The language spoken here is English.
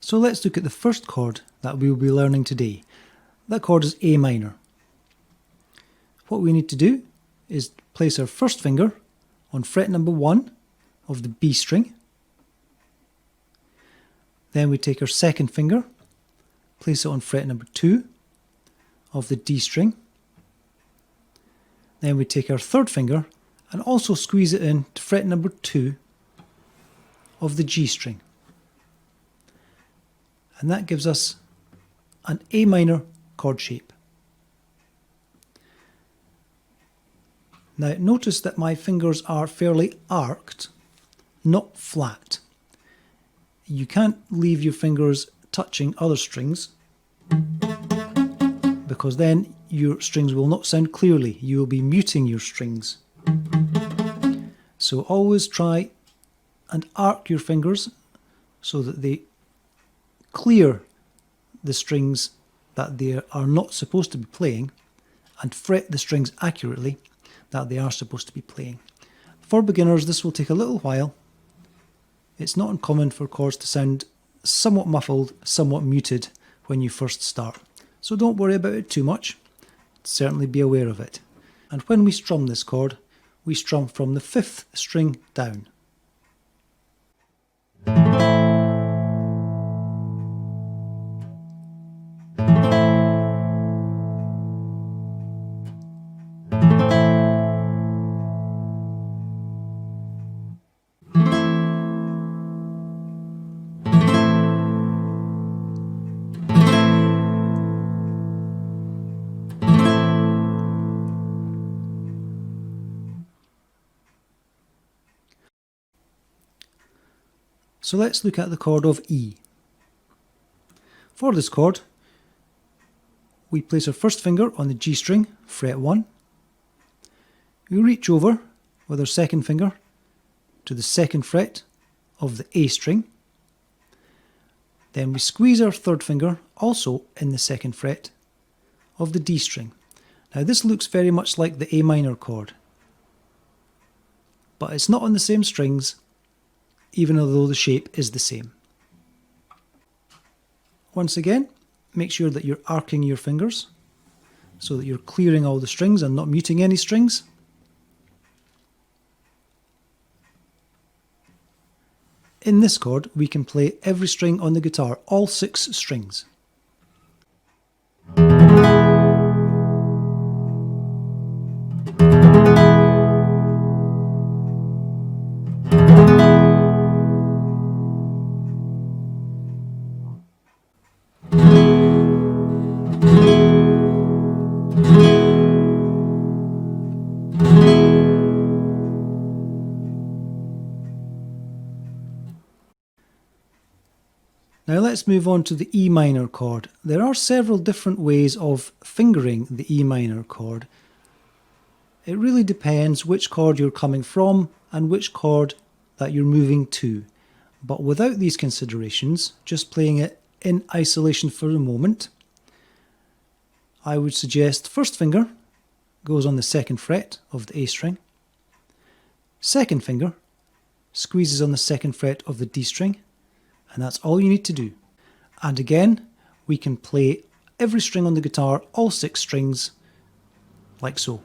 So let's look at the first chord that we will be learning today. That chord is A minor. What we need to do is place our first finger on fret number 1 of the B string. Then we take our second finger, place it on fret number 2 of the D string. Then we take our third finger and also squeeze it in to fret number 2 of the G string. And that gives us an A minor chord shape. Now notice that my fingers are fairly arced, not flat. You can't leave your fingers touching other strings because then your strings will not sound clearly. You will be muting your strings. So always try and arc your fingers so that they clear the strings that they are not supposed to be playing and fret the strings accurately that they are supposed to be playing. For beginners, this will take a little while. It's not uncommon for chords to sound somewhat muffled, somewhat muted when you first start. So don't worry about it too much. Certainly be aware of it. And when we strum this chord, we strum from the 5th string down. So let's look at the chord of E. For this chord, we place our first finger on the G string, fret 1. We reach over with our second finger to the 2nd fret of the A string. Then we squeeze our third finger also in the 2nd fret of the D string. Now this looks very much like the A minor chord, but it's not on the same strings, even though the shape is the same. Once again, make sure that you're arcing your fingers so that you're clearing all the strings and not muting any strings. In this chord, we can play every string on the guitar, all 6 strings. Now let's move on to the E minor chord. There are several different ways of fingering the E minor chord. It really depends which chord you're coming from and which chord that you're moving to. But without these considerations, just playing it in isolation for a moment, I would suggest first finger goes on the 2nd fret of the A string. Second finger squeezes on the 2nd fret of the D string. And that's all you need to do. And again, we can play every string on the guitar, all 6 strings, like so.